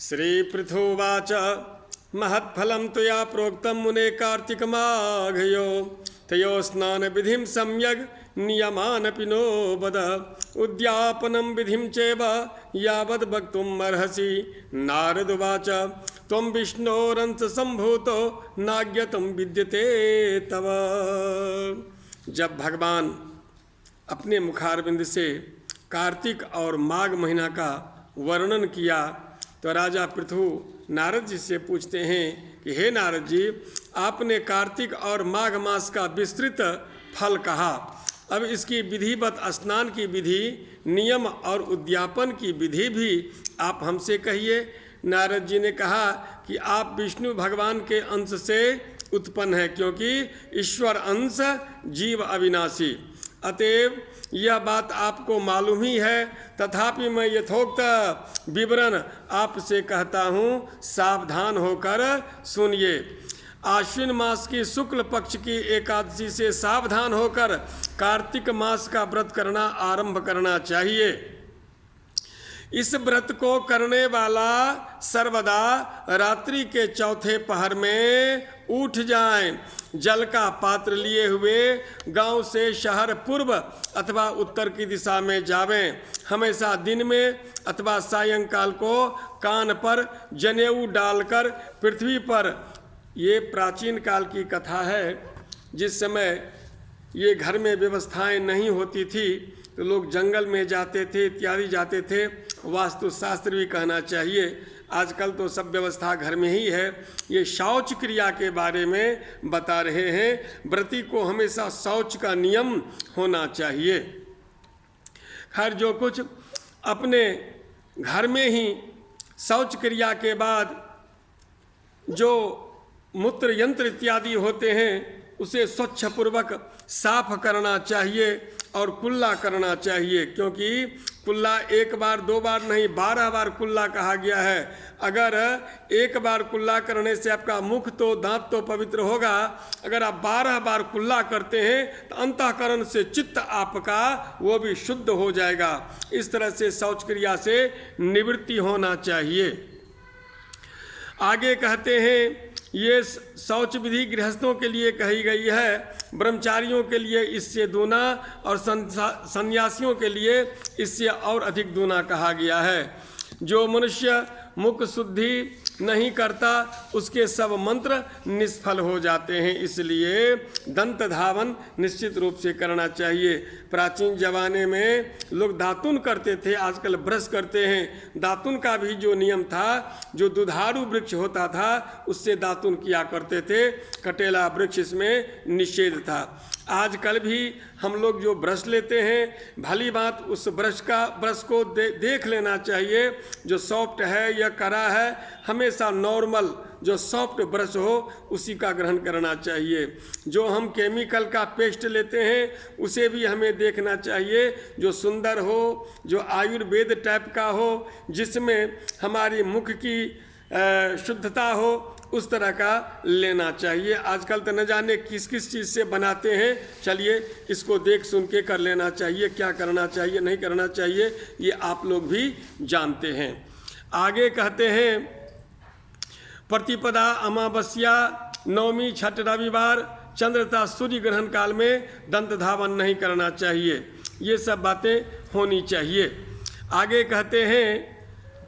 श्रीपृथुवाच महत्फलं त्वया प्रोक्तं मुने कार्तिकमाघयो तयो स्नान विधिं सम्यग् नियमानपि नो वद उद्यापनं विधिं चैव यावद् वक्तुम् अर्हसि। नारदुवाच त्वं विष्णोरंश संभूतो नाज्ञतं विद्यते तव। जब भगवान अपने मुखारविंद से कार्तिक और माघ महीना का वर्णन किया तो राजा पृथु नारद जी से पूछते हैं कि हे नारद जी, आपने कार्तिक और माघ मास का विस्तृत फल कहा, अब इसकी विधिवत स्नान की विधि, नियम और उद्यापन की विधि भी आप हमसे कहिए। नारद जी ने कहा कि आप विष्णु भगवान के अंश से उत्पन्न है, क्योंकि ईश्वर अंश जीव अविनाशी, अतएव यह बात आपको मालूम ही है। तथापि मैं यथोक्त विवरण आपसे कहता हूँ, सावधान होकर सुनिए। आश्विन मास की शुक्ल पक्ष की एकादशी से सावधान होकर कार्तिक मास का व्रत करना आरंभ करना चाहिए। इस व्रत को करने वाला सर्वदा रात्रि के चौथे पहर में उठ जाएं, जल का पात्र लिए हुए गांव से शहर पूर्व अथवा उत्तर की दिशा में जावें, हमेशा दिन में अथवा सायंकाल को कान पर जनेऊ डालकर पृथ्वी पर, ये प्राचीन काल की कथा है, जिस समय ये घर में व्यवस्थाएं नहीं होती थी तो लोग जंगल में जाते थे, इत्यादि जाते थे, वास्तुशास्त्र भी कहना चाहिए। आजकल तो सब व्यवस्था घर में ही है। ये शौच क्रिया के बारे में बता रहे हैं। व्रती को हमेशा शौच का नियम होना चाहिए। खैर, जो कुछ अपने घर में ही शौच क्रिया के बाद जो मूत्र यंत्र इत्यादि होते हैं उसे स्वच्छ पूर्वक साफ करना चाहिए और कुल्ला करना चाहिए, क्योंकि कुल्ला एक बार दो बार नहीं 12 बार कुल्ला कहा गया है। अगर एक बार कुल्ला करने से आपका मुख तो दांत तो पवित्र होगा, अगर आप 12 बार कुल्ला करते हैं तो अंतःकरण से चित्त आपका वो भी शुद्ध हो जाएगा। इस तरह से शौच क्रिया से निवृत्ति होना चाहिए। आगे कहते हैं, ये शौच विधि गृहस्थों के लिए कही गई है, ब्रह्मचारियों के लिए इससे दूना और सन्यासियों के लिए इससे और अधिक दूना कहा गया है। जो मनुष्य मुख शुद्धि नहीं करता उसके सब मंत्र निष्फल हो जाते हैं, इसलिए दंत धावन निश्चित रूप से करना चाहिए। प्राचीन जमाने में लोग दातुन करते थे, आजकल ब्रश करते हैं। दातुन का भी जो नियम था, जो दुधारू वृक्ष होता था उससे दातुन किया करते थे, कटेला वृक्ष इसमें निषेध था। आजकल भी हम लोग जो ब्रश लेते हैं, भली बात उस ब्रश को देख लेना चाहिए, जो सॉफ्ट है या कड़ा है। हमेशा नॉर्मल जो सॉफ्ट ब्रश हो उसी का ग्रहण करना चाहिए। जो हम केमिकल का पेस्ट लेते हैं उसे भी हमें देखना चाहिए, जो सुंदर हो, जो आयुर्वेद टाइप का हो, जिसमें हमारी मुख की शुद्धता हो, उस तरह का लेना चाहिए। आजकल तो न जाने किस किस चीज़ से बनाते हैं। चलिए, इसको देख सुन के कर लेना चाहिए, क्या करना चाहिए नहीं करना चाहिए ये आप लोग भी जानते हैं। आगे कहते हैं, प्रतिपदा, अमावस्या, नवमी, छठ, रविवार, चंद्र तथा सूर्य ग्रहण काल में दंत धावन नहीं करना चाहिए। ये सब बातें होनी चाहिए। आगे कहते हैं,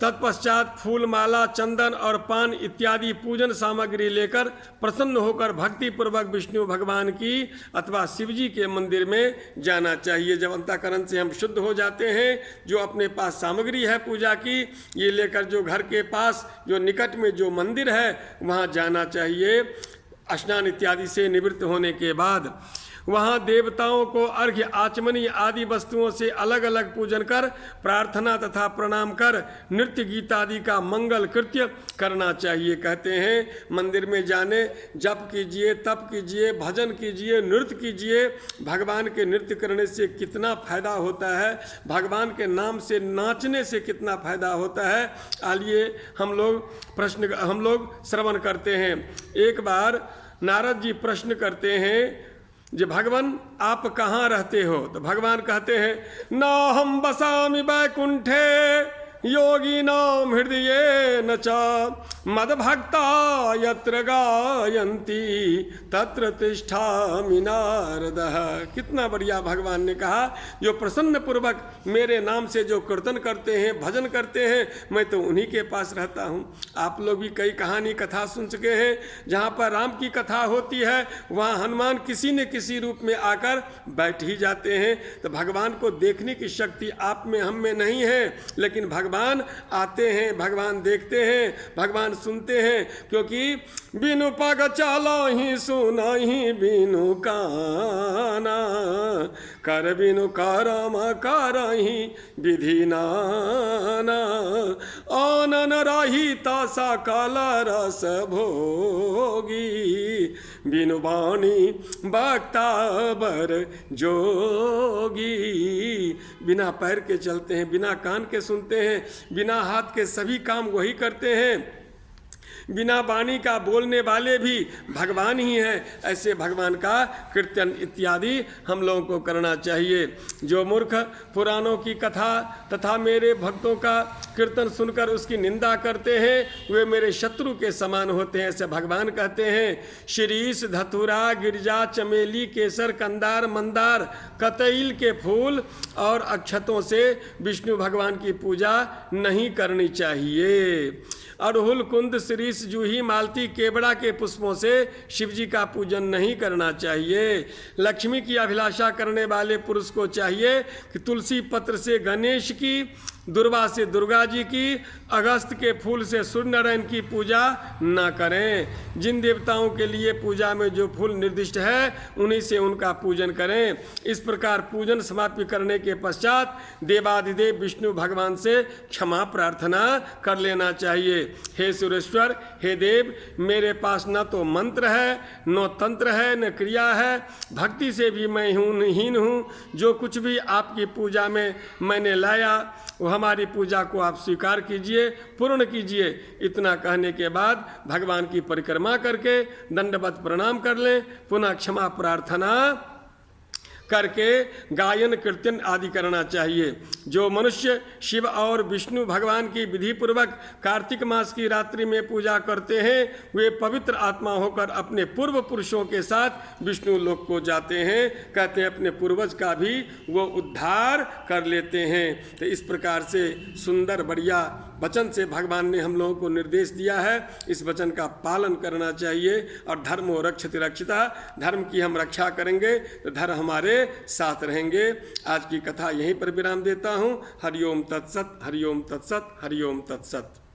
तत्पश्चात फूल, माला, चंदन और पान इत्यादि पूजन सामग्री लेकर प्रसन्न होकर भक्ति पूर्वक विष्णु भगवान की अथवा शिव जी के मंदिर में जाना चाहिए। जब अंतःकरण से हम शुद्ध हो जाते हैं, जो अपने पास सामग्री है पूजा की, ये लेकर जो घर के पास जो निकट में जो मंदिर है वहाँ जाना चाहिए। स्नान इत्यादि से निवृत्त होने के बाद वहाँ देवताओं को अर्घ्य, आचमनी आदि वस्तुओं से अलग अलग पूजन कर प्रार्थना तथा प्रणाम कर नृत्य गीत आदि का मंगल कृत्य करना चाहिए। कहते हैं, मंदिर में जाने जप कीजिए, तप कीजिए, भजन कीजिए, नृत्य कीजिए। भगवान के नृत्य करने से कितना फायदा होता है, भगवान के नाम से नाचने से कितना फायदा होता है, आइए हम लोग श्रवण करते हैं। एक बार नारद जी प्रश्न करते हैं, जो भगवान आप कहाँ रहते हो? तो भगवान कहते हैं, न हम बसामि वैकुंठे योगिनां हृदयेन च मद्भक्ता यत्र गायन्ति तत्र तिष्ठामि नारदः। कितना बढ़िया भगवान ने कहा, जो प्रसन्न पूर्वक मेरे नाम से जो कीर्तन करते हैं, भजन करते हैं, मैं तो उन्हीं के पास रहता हूँ। आप लोग भी कई कहानी कथा सुन चुके हैं, जहाँ पर राम की कथा होती है वहाँ हनुमान किसी न किसी रूप में आकर बैठ ही जाते हैं। तो भगवान को देखने की शक्ति आप में हम में नहीं है, लेकिन भगवान आते हैं, भगवान देखते हैं, भगवान सुनते हैं। क्योंकि बिनु पग चालहि सुनहि बिनु काना, कर बिनु करम करहि विधि नाना, आनन रहिता सकल रस भोगी, बिनु वाणी बक्ता बर जोगी। बिना पैर के चलते हैं, बिना कान के सुनते हैं, बिना हाथ के सभी काम वही करते हैं, बिना वाणी का बोलने वाले भी भगवान ही हैं। ऐसे भगवान का कीर्तन इत्यादि हम लोगों को करना चाहिए। जो मूर्ख पुराणों की कथा तथा मेरे भक्तों का कीर्तन सुनकर उसकी निंदा करते हैं, वे मेरे शत्रु के समान होते हैं, ऐसे भगवान कहते हैं। शीरीष, धतूरा, गिरजा, चमेली, केसर, कंदार, मंदार, कतईल के फूल और अक्षतों से विष्णु भगवान की पूजा नहीं करनी चाहिए। अड़हुल, कुंद, शिरीष, जूही, मालती, केवड़ा के पुष्पों से शिव जी का पूजन नहीं करना चाहिए। लक्ष्मी की अभिलाषा करने वाले पुरुष को चाहिए कि तुलसी पत्र से गणेश की, दुर्वा से दुर्गा जी की, अगस्त के फूल से सूर्य नारायण की पूजा न करें। जिन देवताओं के लिए पूजा में जो फूल निर्दिष्ट है उन्हीं से उनका पूजन करें। इस प्रकार पूजन समाप्ति करने के पश्चात देवाधिदेव विष्णु भगवान से क्षमा प्रार्थना कर लेना चाहिए। हे सुरेश्वर, हे देव, मेरे पास न तो मंत्र है, न तंत्र है, न क्रिया है, भक्ति से भी मैं हीन हूँ। जो कुछ भी आपकी पूजा में मैंने लाया वो हमारी पूजा को आप स्वीकार कीजिए, पूर्ण कीजिए। इतना कहने के बाद भगवान की परिक्रमा करके दंडवत प्रणाम कर लें, पुनः क्षमा प्रार्थना करके गायन कीर्तन आदि करना चाहिए। जो मनुष्य शिव और विष्णु भगवान की विधि पूर्वक कार्तिक मास की रात्रि में पूजा करते हैं, वे पवित्र आत्मा होकर अपने पूर्व पुरुषों के साथ विष्णु लोक को जाते हैं। कहते हैं अपने पूर्वज का भी वो उद्धार कर लेते हैं। तो इस प्रकार से सुंदर बढ़िया वचन से भगवान ने हम लोगों को निर्देश दिया है, इस वचन का पालन करना चाहिए। और धर्मो रक्षति रक्षिता, धर्म की हम रक्षा करेंगे तो धर्म हमारे साथ रहेंगे। आज की कथा यहीं पर विराम देता हूँ। हरिओम तत्सत, हरिओम तत्सत, हरिओम तत्सत।